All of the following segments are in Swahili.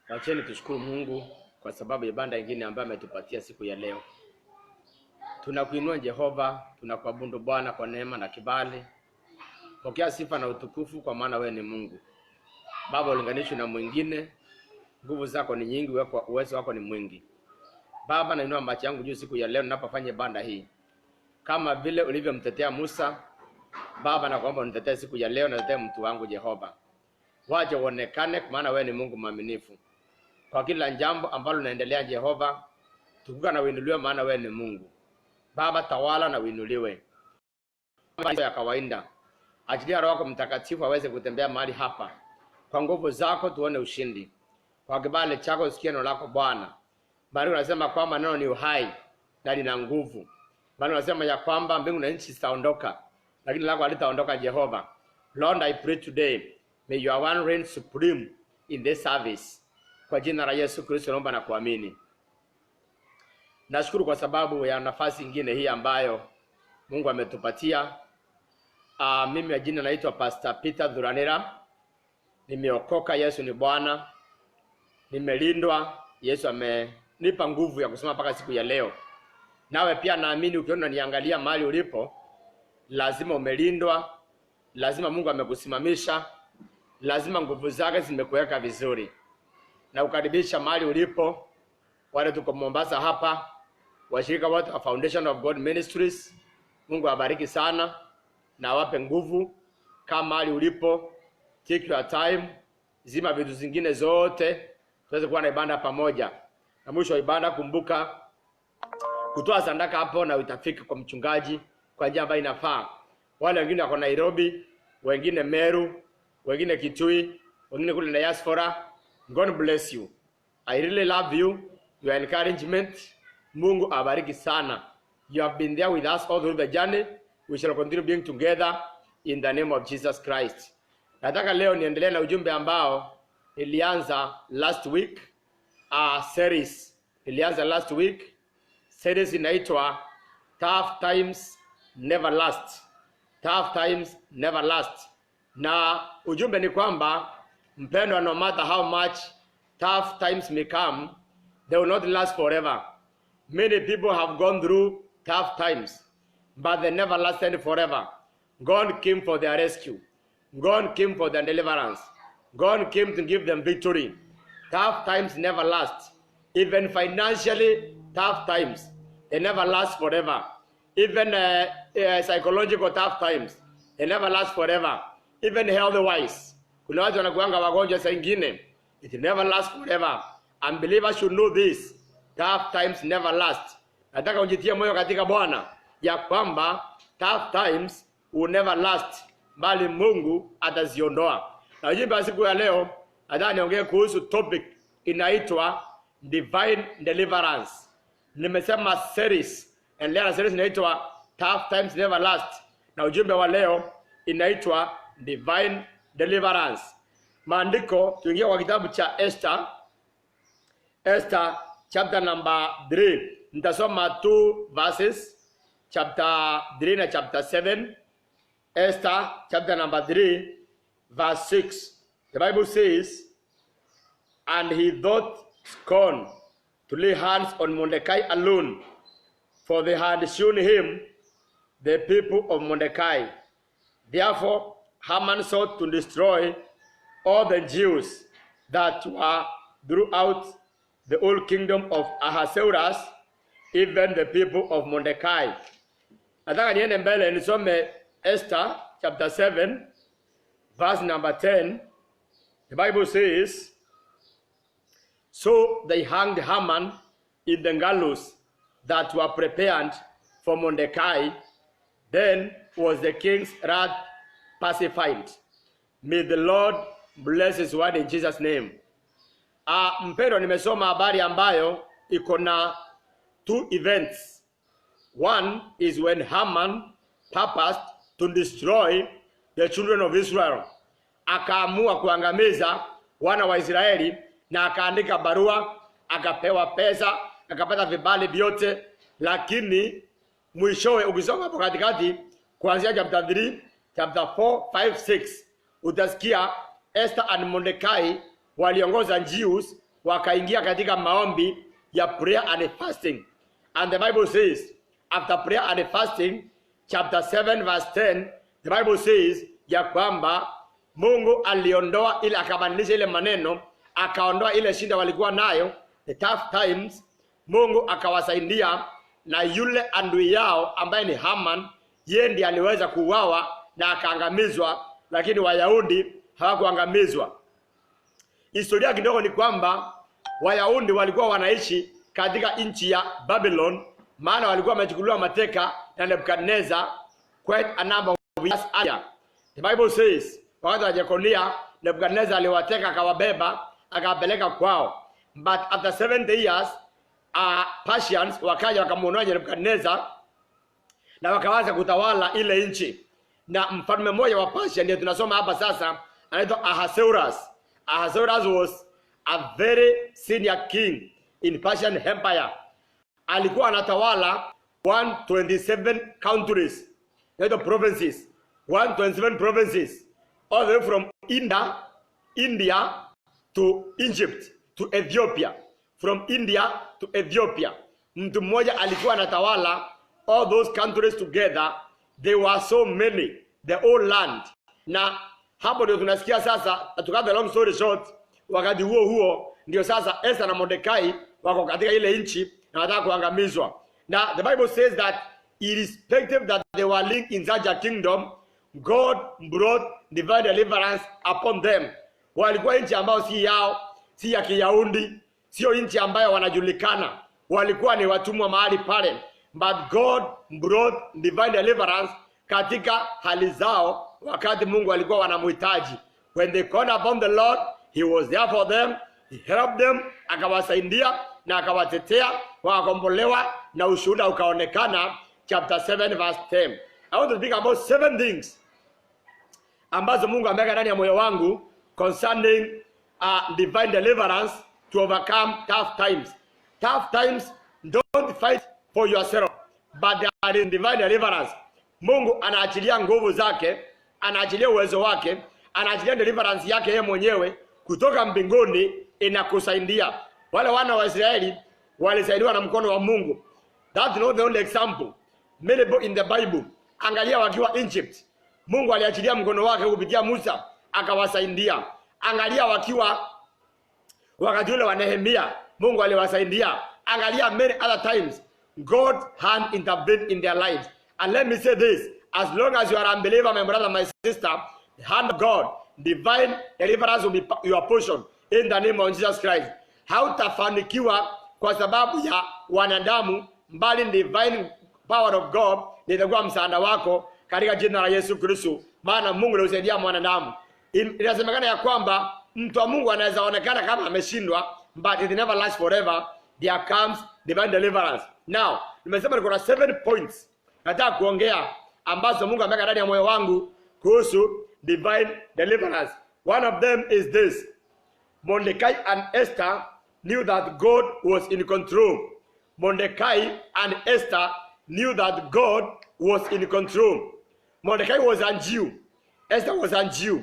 Wacheni tushukuru Mungu kwa sababu ya ibada nyingine ambayo ametupatia siku ya leo. Tunakuinua Jehova, tunakuabudu Bwana kwa neema na kibali. Pokea sifa na utukufu kwa maana wewe ni Mungu. Baba, ulinganishwe na mwingine. Nguvu zako ni nyingi, uwezo wako ni mwingi. Baba, nainua macho yangu juu siku ya leo ninapofanya ibada hii. Kama vile ulivyomtetea Musa, Baba nakuomba unitetee siku ya leo, na nitetee mtu wangu Jehova. Waje uonekane kwa maana wewe ni Mungu mwaminifu. Kwa kila jambo ambalo linaendelea Jehova, tukuka na uinuliwe maana wewe ni Mungu. Baba, tawala na uinuliwe. Mambo ya kawaida. Achilia Roho yako Mtakatifu aweze kutembea mahali hapa. Kwa nguvu zako tuone ushindi. Kwa kibali chako usikie neno lako Bwana. Bali unasema kwamba neno ni uhai na lina nguvu. Bali unasema ya kwamba mbingu na nchi zitaondoka, lakini lako halitaondoka Jehova. Lord, I pray today, may your one reign supreme in this service. Kwa jina la Yesu Kristo naomba na kuamini. Nashukuru kwa sababu ya nafasi nyingine hii ambayo Mungu ametupatia. Mimi ya jina naitwa Pastor Peter Dhuranira. Nimeokoka, Yesu ni Bwana. Nimelindwa, Yesu amenipa nguvu ya kusema mpaka siku ya leo. Nawe pia naamini ukiona niangalia mahali ulipo, lazima umelindwa, lazima Mungu amekusimamisha, lazima nguvu zake zimekuweka vizuri. Na ukaribisha mahali ulipo, wale tuko Mombasa hapa, washirika wote wa Foundation of God Ministries. Mungu awabariki sana na wape nguvu. Kama mahali ulipo, take your time, zima vitu zingine zote, tuweze kuwa na ibada pamoja. Na mwisho wa ibada kumbuka kutoa sadaka hapo, na utafika kwa mchungaji kwa njia ambayo inafaa. Wale wengine wako Nairobi, wengine Meru, wengine Kitui, wengine kule na diaspora, God bless you. I really love you, your encouragement. Mungu abariki sana. You have been there with us all through the journey. We shall continue being together in the name of Jesus Christ. Nataka leo niendelee na ujumbe ambao nilianza last week. Series inaitwa Tough Times Never Last. Tough Times Never Last. Na ujumbe ni kwamba mpendwa, no matter how much tough times may come, they will not last forever. Many people have gone through tough times, but they never lasted forever. God came for their rescue. God came for their deliverance. God came to give them victory. Tough times never last. Even financially, tough times, they never last forever. Even psychological tough times, they never last forever. Even health-wise, kuna watu wanakuanga wagonjwa saa nyingine, it never lasts forever. Unbelievers should know this. Tough times never last. Nataka ujitie moyo katika Bwana ya kwamba tough times will never last, bali Mungu ataziondoa. Na ujumbe siku ya leo nataka niongee kuhusu topic inaitwa Divine Deliverance. Nimesema series, endelea series inaitwa Tough Times Never Last. Na ujumbe wa leo inaitwa Divine Deliverance. Maandiko tuingia kwa kitabu cha Esther chapter number 3. Nitasoma 2 verses, chapter 3 na chapter 7. Esther chapter number 3 verse 6. The Bible says, and he thought scorn to lay hands on Mordecai alone, for they had shown him the people of Mordecai. Therefore Haman sought to destroy all the Jews that were throughout the whole kingdom of Ahasuerus, even the people of Mordecai. Nataka niende mbele nisome Esther chapter 7 verse number 10. The Bible says, so they hanged Haman in the gallows that were prepared for Mordecai. Then was the king's wrath pacified. May the Lord bless his word in Jesus name. Mpendo, nimesoma habari ambayo iko na 2 events. One is when Haman purposed to destroy the children of Israel. Akaamua kuangamiza wana wa Israeli, na akaandika barua, akapewa pesa, akapata vibali vyote. Lakini mwishowe ukisoma hapo katikati kuanzia chapter 3, chapter 4, 5, 6, utasikia Esther and Mordecai waliongoza Jews wakaingia katika maombi ya prayer and fasting. And the Bible says, after prayer and fasting, chapter 7 verse 10, the Bible says ya kwamba Mungu aliondoa ile, akabadilisha ile maneno, akaondoa ile shida walikuwa nayo, the tough times. Mungu akawasaidia, na yule adui yao ambaye ni Haman, yeye ndiye aliweza kuuawa na akaangamizwa, lakini Wayahudi hawakuangamizwa. Historia kidogo ni kwamba Wayahudi walikuwa wanaishi katika nchi ya Babylon, maana walikuwa wamechukuliwa mateka na Nebukadnezar quite a number of years earlier. The Bible says, wakati wa Jekonia, Nebukadnezar aliwateka, akawabeba, akawapeleka kwao. But after 70 years, Persians wakaja wakamuondoa Nebukadnezar na wakaanza kutawala ile nchi. Na mfalme mmoja wa Persia ndiye tunasoma hapa sasa, anaitwa Ahasuerus. Ahasuerus was a very senior king in Persian Empire. Alikuwa anatawala 127 countries, the provinces, 127 provinces, all the way from India to Egypt to Ethiopia, from India to Ethiopia. Mtu mmoja alikuwa anatawala all those countries together. They were so many, the whole land. Na hapo ndio tunasikia sasa, to cut the long story short, wakati huo ndio sasa Esther na Mordekai wako katika ile nchi na wanataka kuangamizwa. Now the Bible says that irrespective that they were linked in such a kingdom, God brought divine deliverance upon them. Walikuwa nchi ambayo si yao, si ya Kiyahudi, sio nchi ambayo wanajulikana, walikuwa ni watumwa mahali pale. But God brought divine deliverance katika hali zao wakati Mungu alikuwa wanamhitaji. When they called upon the Lord, he was there for them, he helped them, akawasaidia na akawatetea, wakakombolewa na ushuhuda ukaonekana. Chapter 7 verse 10. I want to speak about 7 things ambazo Mungu ameweka ndani ya moyo wangu concerning divine deliverance to overcome tough times. Tough times, don't fight for yourself, but there is divine deliverance. Mungu anaachilia nguvu zake, anaachilia uwezo wake, anaachilia deliverance yake yeye mwenyewe kutoka mbinguni, inakusaidia. Wale wana wa Israeli walisaidiwa na mkono wa Mungu. That's not the only example. Many books in the Bible, angalia wakiwa Egypt, Mungu aliachilia mkono wake kupitia Musa akawasaidia. Angalia wakiwa wakati ule wa Nehemia, Mungu aliwasaidia. Angalia many other times, God's hand intervened in their lives. And let me say this, as long as you are an unbeliever, my brother, my sister, the hand of God, divine deliverance will be your portion in the name of Jesus Christ. Hautafanikiwa kwa sababu ya wanadamu, mbali divine power of God itakuwa msaada wako katika jina la Yesu Kristo. Maana Mungu anasaidia mwanadamu. Inasemekana ya kwamba mtu wa Mungu anaweza onekana kama ameshindwa, but it never lasts forever. There comes divine deliverance. Now, nimesema niko na 7 points nataka kuongea ambazo Mungu ameweka ndani ya moyo wangu kuhusu divine deliverance. One of them is this. Mordecai and Esther knew that God was in control. Mordecai and Esther knew that God was in control. Mordecai was a Jew. Esther was a Jew.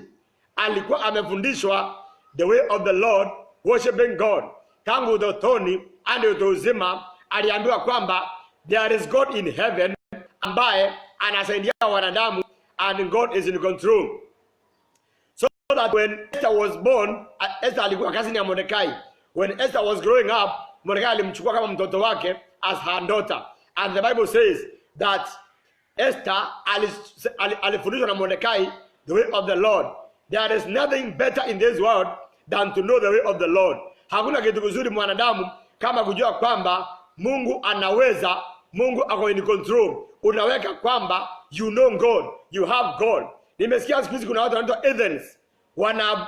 Alikuwa amefundishwa the way of the Lord, worshiping God. Tangu utotoni hadi utu uzima aliambiwa kwamba there is God in heaven ambaye anasaidia wanadamu, and God is in control. So that when Esther was born, Esther alikuwa kazini ya Mordecai. When Esther was growing up, Mordecai alimchukua kama mtoto wake as her daughter. And the Bible says that Esther alifundishwa na Mordecai the way of the Lord. There is nothing better in this world than to know the way of the Lord. Hakuna kitu kizuri mwanadamu kama kujua kwamba Mungu anaweza, Mungu ako in control. Unaweka kwamba you know God, you have God. Nimesikia siku hizi kuna watu wanaitwa atheists,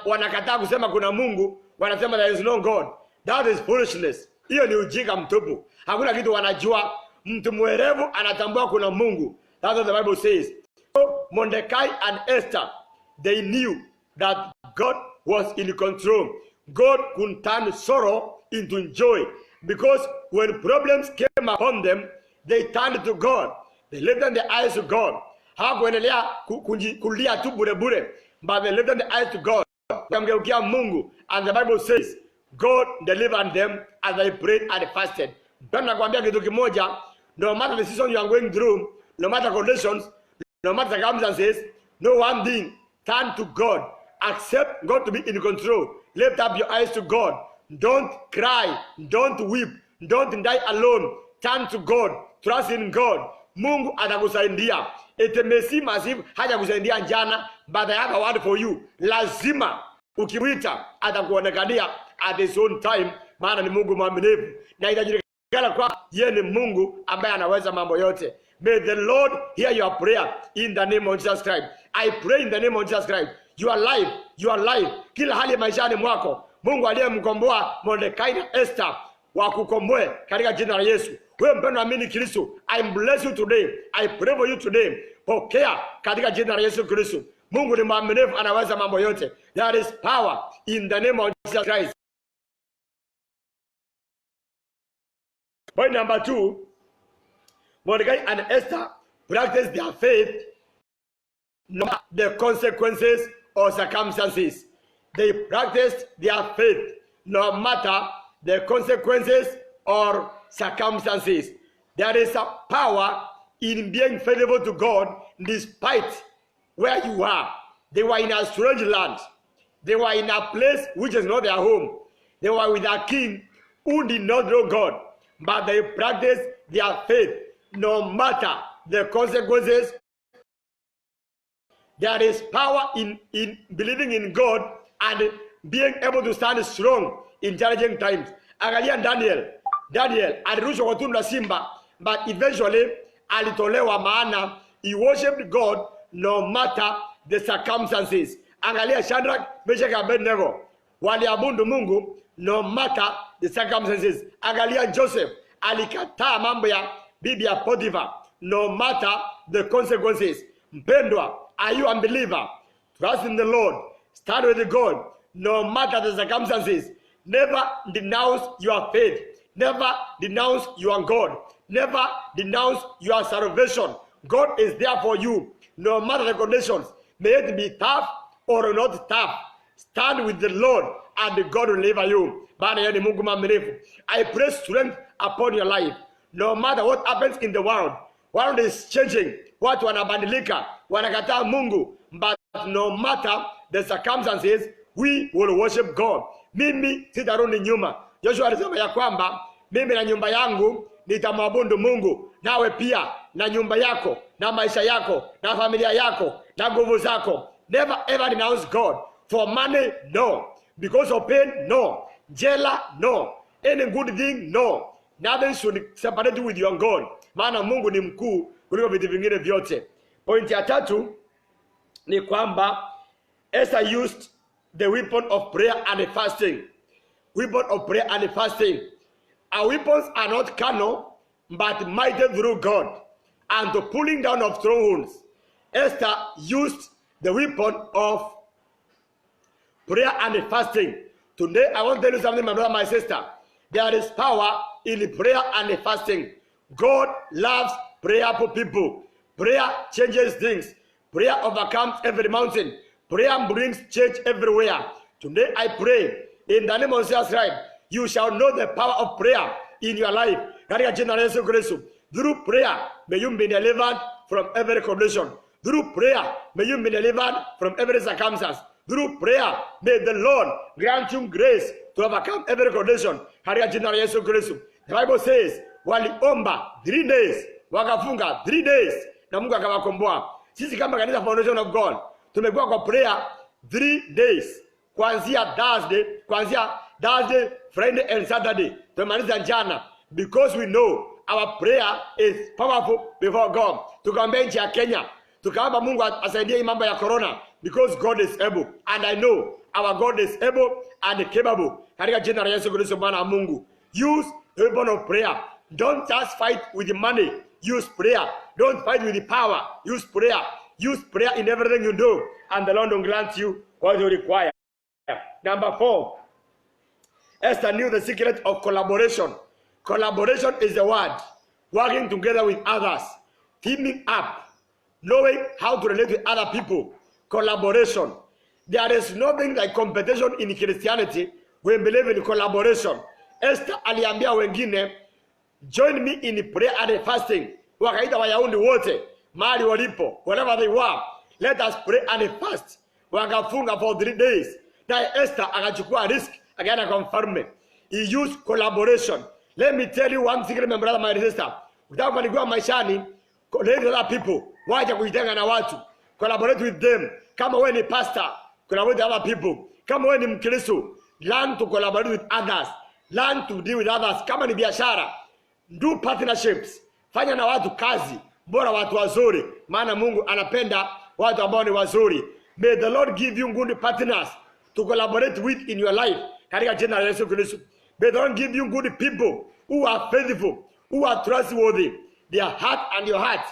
wanakataa kusema kuna Mungu, wanasema there is no God. That is foolishness. Hiyo ni ujinga mtupu. Hakuna kitu wanajua. Mtu mwerevu anatambua kuna Mungu. That's what the Bible says. So Mordecai and Esther, they knew that God was in control. God could turn sorrow into joy, because when problems came upon them, they turned to God. They lifted their eyes to God. Hawakuendelea kulia tu bure bure, but they lifted their eyes to God. Wakamgeukia Mungu. And the Bible says, God delivered them as they prayed and fasted. Mpendo, nakwambia kitu kimoja, no matter the season you are going through, no matter conditions, no matter circumstances, no one thing, turn to God. Accept God to be in control. Lift up your eyes to God. Don't cry. Don't weep. Don't die alone. Turn to God. Trust in God. Mungu atakusaidia. It may seem as if hajakusaidia jana, but I have a word for you. Lazima ukimwita atakuonekania at his own time, maana ni Mungu mwaminifu. Na itajulikana kwa yeye ni Mungu ambaye anaweza mambo yote. May the Lord hear your prayer in the name of Jesus Christ. I pray in the name of Jesus Christ. You are alive. Kila hali maishani mwako, Mungu aliyemkomboa Mordekai na Esther wakukomboe katika jina la Yesu. Wewe mpendwa, amini Kristo. I bless you today. I pray for you today. Pokea katika jina la Yesu Kristo. Mungu ni mwaminifu, anaweza mambo yote. There is power in the name of Jesus Christ. Point number 2. Mordecai and Esther practiced their faith no matter the consequences or circumstances. They practiced their faith no matter the consequences or circumstances. There is a power in being faithful to God despite where you are. They were in a strange land. They were in a place which is not their home. They were with a king who did not know God, but they practiced their faith no matter the consequences. There is power in believing in God and being able to stand strong in challenging times. Angalia Daniel alirushwa kwa tundu la simba, but eventually alitolewa, maana he worshipped God no matter the circumstances. Angalia Shadrach, Meshach na Abednego waliabudu Mungu no matter the circumstances. Angalia Joseph, alikataa mambo ya bibi ya Potiphar no matter the consequences. Mpendwa, are you a believer? Trust in the Lord. Stand with God no matter the circumstances. Never denounce your faith. Never denounce your God. Never denounce your salvation. God is there for you no matter the conditions. May it be tough or not tough. Stand with the Lord and God will deliver you. I pray strength upon your life. No matter what happens in the world is changing. Watu wanabadilika, wanakataa Mungu, but no matter the circumstances, we will worship God. Mimi sitarudi nyuma. Joshua alisema ya kwamba mimi na nyumba yangu nitamwabudu Mungu. Nawe pia na nyumba yako, na maisha yako, na familia yako, na nguvu zako. Never ever denounce God. For money, no. Because of pain, no. Jela, no. Any good thing, no. Nothing should separate you with your God. Maana Mungu ni mkuu kuliko vitu vingine vyote. Point ya 3 ni kwamba Esther used the weapon of prayer and fasting. Weapon of prayer and fasting. Our weapons are not carnal, but mighty through God and the pulling down of strongholds. Esther used the weapon of prayer and fasting. Today I want to tell you something, my brother, my sister. There is power in prayer and fasting. God loves prayerful people. Prayer changes things. Prayer overcomes every mountain. Prayer brings change everywhere. Today I pray in the name of Jesus Christ, you shall know the power of prayer in your life. Through prayer, may you be delivered from every condition. Through prayer, may you be delivered from every circumstance. Through prayer, may the Lord grant you grace to overcome every condition. The Bible says, waliomba 3 days, wakafunga 3 days, na Mungu akawakomboa. Sisi kama kanisa Foundation of God, tumekuwa kwa prayer 3 days. Kuanzia Thursday, Friday and Saturday. Tumaliza jana. Because we know our prayer is powerful before God. Tukaombea nchi ya Kenya. Tukaomba Mungu asaidie mambo ya corona. Because God is able. And I know our God is able and capable. Katika jina la Yesu Kristo Bwana wa Mungu. Use the weapon of prayer. Don't just fight with the money. Use prayer. Don't fight with the power. Use prayer. Use prayer in everything you do. And the Lord will grant you what you require. Number 4. Esther knew the secret of collaboration. Collaboration is the word. Working together with others. Teaming up. Knowing how to relate with other people. Collaboration. There is nothing like competition in Christianity We believe in collaboration. Esther aliambia wengine, join me in prayer and fasting. Wakaita Wayahudi wote mahali walipo, wherever they were, let us pray and fast. Wakafunga for 3 days. Na Esther akachukua risk, akaenda kwa mfalme. He used collaboration. Let me tell you one thing, my brother, my sister. Ukitaka kufanikiwa maishani, collaborate with other people. Wacha kujitenga na watu. Collaborate with them. Kama wewe ni pastor, collaborate with other people. Kama wewe ni Mkristo, learn to collaborate with others. Learn to deal with others. Kama ni biashara, do partnerships. Fanya na watu kazi. Bora watu wazuri. Maana Mungu anapenda watu ambao ni wazuri. May the Lord give you good partners to collaborate with in your life. Katika jina la Yesu Kristo. May the Lord give you good people who are faithful, who are trustworthy. Their heart and your heart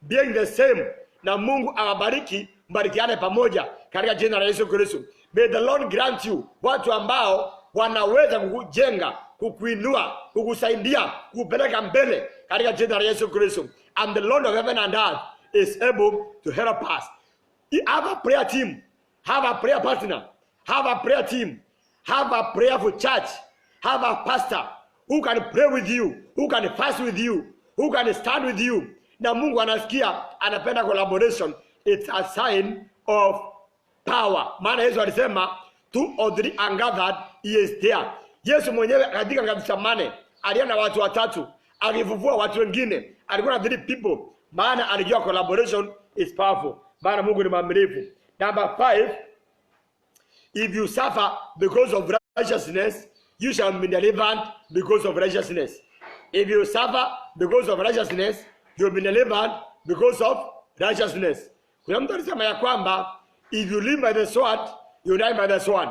being the same. Na Mungu awabariki, mbarikiane pamoja katika jina la Yesu Kristo. May the Lord grant you watu ambao wanaweza kukujenga, kukuinua, kukusaidia, kukupeleka mbele katika jina la Yesu Kristo. And the Lord of heaven and earth is able to help us. Have a prayer team, have a prayer partner, have a prayer team, have a prayerful church, have a pastor who can pray with you, who can fast with you, who can stand with you. Na Mungu anasikia, anapenda collaboration. It's a sign of power. Maana Yesu alisema 2 or 3 are gathered, he is there. Yesu mwenyewe katika Gethsemane aliona watu watatu, alifufua watu wengine, alikuwa na 3 people. Maana alijua collaboration is powerful. Maana Mungu ni mwaminifu. Number 5, if you suffer because of righteousness, you shall be delivered because of righteousness. If you suffer because of righteousness, you will be delivered because of righteousness. Kuna mtu alisema ya kwamba if you live by the sword, you die by the sword.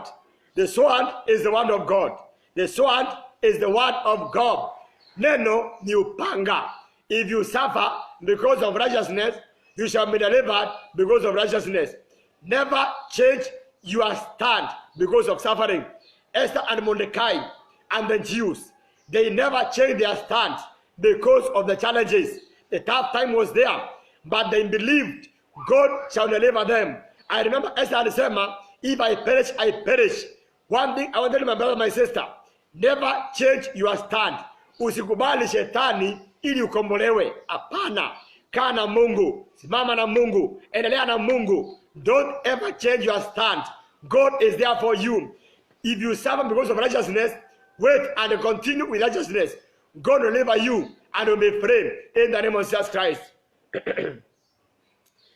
The sword is the word of God. The sword is the word of God. Neno ni upanga. If you suffer because of righteousness, you shall be delivered because of righteousness. Never change your stand because of suffering. Esther and Mordecai and the Jews, they never changed their stand because of the challenges. The tough time was there, but they believed God shall deliver them. I remember Esther alisema, if I perish, I perish. One thing I want to tell my brother, my sister, never change your stand. Usikubali shetani ili ukombolewe. Hapana. Kaa na Mungu, simama na Mungu, endelea na Mungu. Don't ever change your stand. God is there for you. If you suffer because of righteousness, wait and continue with righteousness. God will deliver you and will be free in the name of Jesus Christ.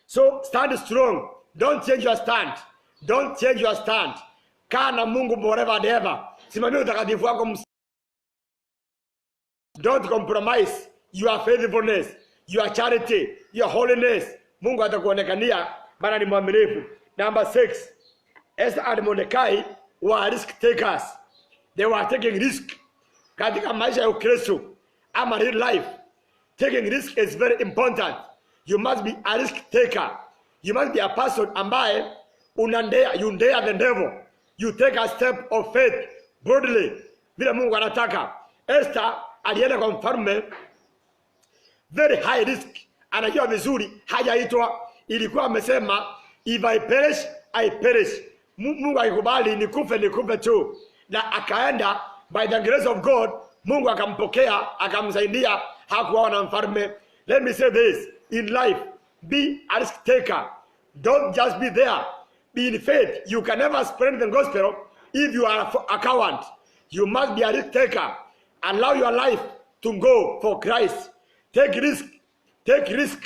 So stand strong. Don't change your stand. Don't change your stand. Kaa na Mungu forever and ever. Simamia utakatifu wako. Don't compromise your faithfulness, your charity, your holiness. Mungu atakuonekania, maana ni mwaminifu. Number 6, Esther and Mordecai were risk takers. They were taking risk. Katika maisha ya Ukristo ama real life, taking risk is very important. You must be a risk taker. You must be a person ambaye you dare the devil. You take a step of faith boldly. Vile Mungu anataka. Esther alienda kwa mfalme, very high risk. Anajua vizuri hajaitwa, ilikuwa amesema if I perish, I perish. Mungu akikubali nikufe tu. Na akaenda by the grace of God, Mungu akampokea, akamsaidia, hakuwa na mfalme. Let me say this, in life, be a risk taker. Don't just be there. Be in faith. You can never spread the gospel if you are a coward. You must be a risk taker. Allow your life to go for Christ. Take risk. Take risk.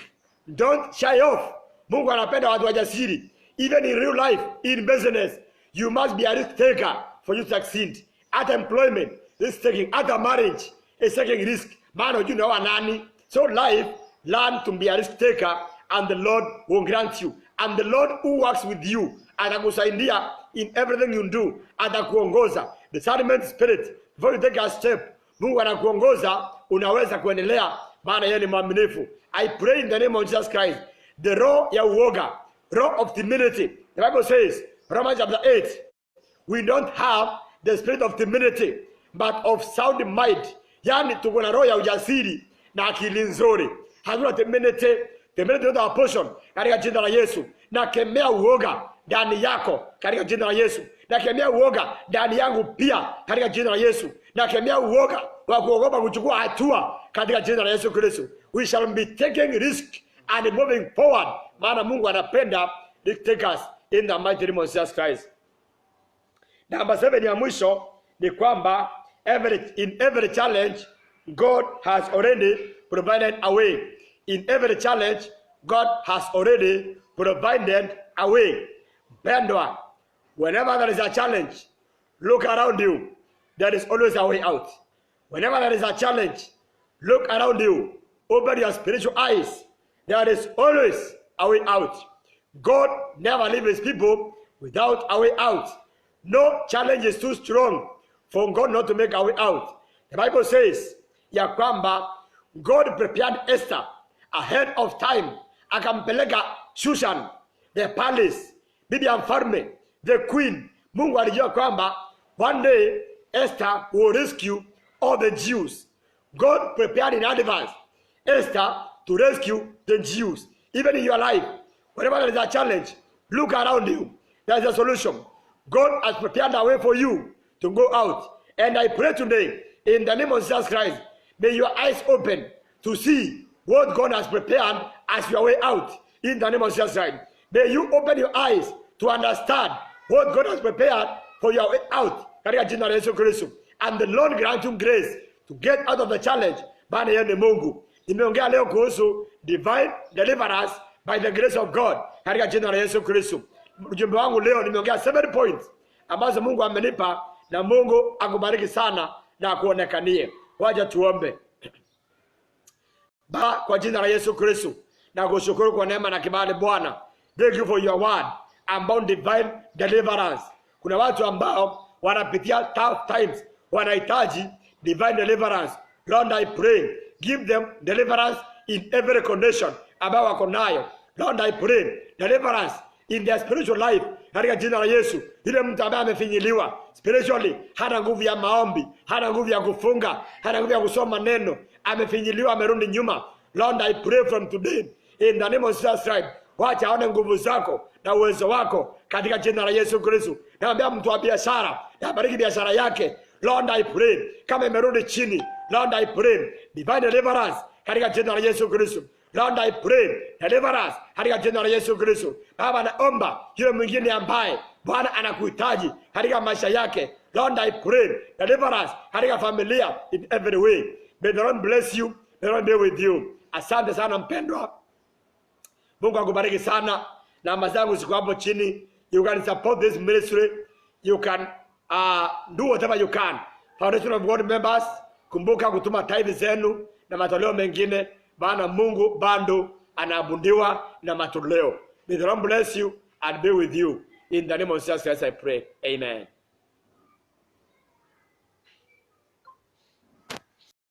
Don't shy off. Mungu anapenda watu wajasiri. Even in real life, in business, you must be a risk taker for you to succeed. At employment, risk taking. At a marriage, is taking risk. Man, you know nani. So life, learn to be a risk taker, and the Lord will grant you. And the Lord who works with you, atakusaidia in everything you do, atakuongoza. Discernment spirit, before you take a step, Mungu anakuongoza, unaweza kuendelea, maana yeye ni mwaminifu. I pray in the name of Jesus Christ, the roho ya uoga, roho of timidity. The Bible says, Romans chapter 8, we don't have the spirit of timidity, but of sound mind. Yani tuko na roho ya ujasiri na akili nzuri. Hatuna timidity. Timidity is our portion katika jina la Yesu. Na kemea uoga ndani yako katika jina la Yesu. Nakemea uoga ndani yangu pia katika jina la Yesu. Nakemea uoga wa kuogopa kuchukua hatua katika jina la Yesu Kristo. We shall be taking risk and moving forward. Maana Mungu anapenda takers in the mighty name of Jesus Christ. Number 7 ya mwisho ni kwamba in every challenge God has already provided a way. In every challenge God has already provided a way. Pendwa, whenever there is a challenge, look around you. There is always a way out. Whenever there is a challenge, look around you. Open your spiritual eyes. There is always a way out. God never leaves his people without a way out. No challenge is too strong for God not to make a way out. The Bible says, ya kwamba God prepared Esther ahead of time. Akampeleka Shushan, the palace, bibi ya mfalme, the queen. Mungu alijua kwamba one day Esther will rescue all the Jews. God prepared in advance Esther to rescue the Jews. Even in your life, whenever there is a challenge, look around you. There is a solution. God has prepared a way for you to go out. And I pray today, in the name of Jesus Christ, may your eyes open to see what God has prepared as your way out. In the name of Jesus Christ, may you open your eyes to understand what God has prepared for your way out. Katika jina la Yesu Kristo. And the Lord grant you grace to get out of the challenge. Bwana yeye ni Mungu. Nimeongea leo kuhusu divine deliverance by the grace of God. Katika jina la Yesu Kristo. Ujumbe wangu leo nimeongea 7 points ambazo Mungu amenipa, na Mungu akubariki sana na akuonekanie. Wacha tuombe. Baba, kwa jina la Yesu Kristo, na kushukuru kwa neema na kibali Bwana. Thank you for your word about divine deliverance. Kuna watu ambao wanapitia tough times, wanahitaji divine deliverance. Lord, I pray, give them deliverance in every condition ambao wako nayo. Lord, I pray, deliverance in their spiritual life katika jina la Yesu. Yule mtu ambaye amefinyiliwa spiritually, hana nguvu ya maombi, hana nguvu ya kufunga, hana nguvu ya kusoma neno, amefinyiliwa, amerudi nyuma. Lord, I pray from today in the name of Jesus Christ, wacha aone nguvu zako na uwezo wako katika jina la Yesu Kristo. Naambia mtu wa biashara, bariki biashara yake. Lord, I pray, kama imerudi chini, Lord, I pray divine deliverance katika jina la Yesu Kristo. Lord, I pray deliverance katika jina la Yesu Kristo. Baba, naomba yule mwingine ambaye Bwana anakuhitaji katika maisha yake. Lord, I pray deliverance katika familia in every way. May the Lord bless you. May the Lord be with you. Asante sana mpendwa. Mungu akubariki sana. Namba zangu ziko hapo chini. You can support this ministry. You can do whatever you can. Foundation of God members, kumbuka kutuma tithe zenu na matoleo mengine. Bwana Mungu bado anabundiwa na matoleo. May the Lord bless you and be with you. In the name of Jesus Christ I pray. Amen.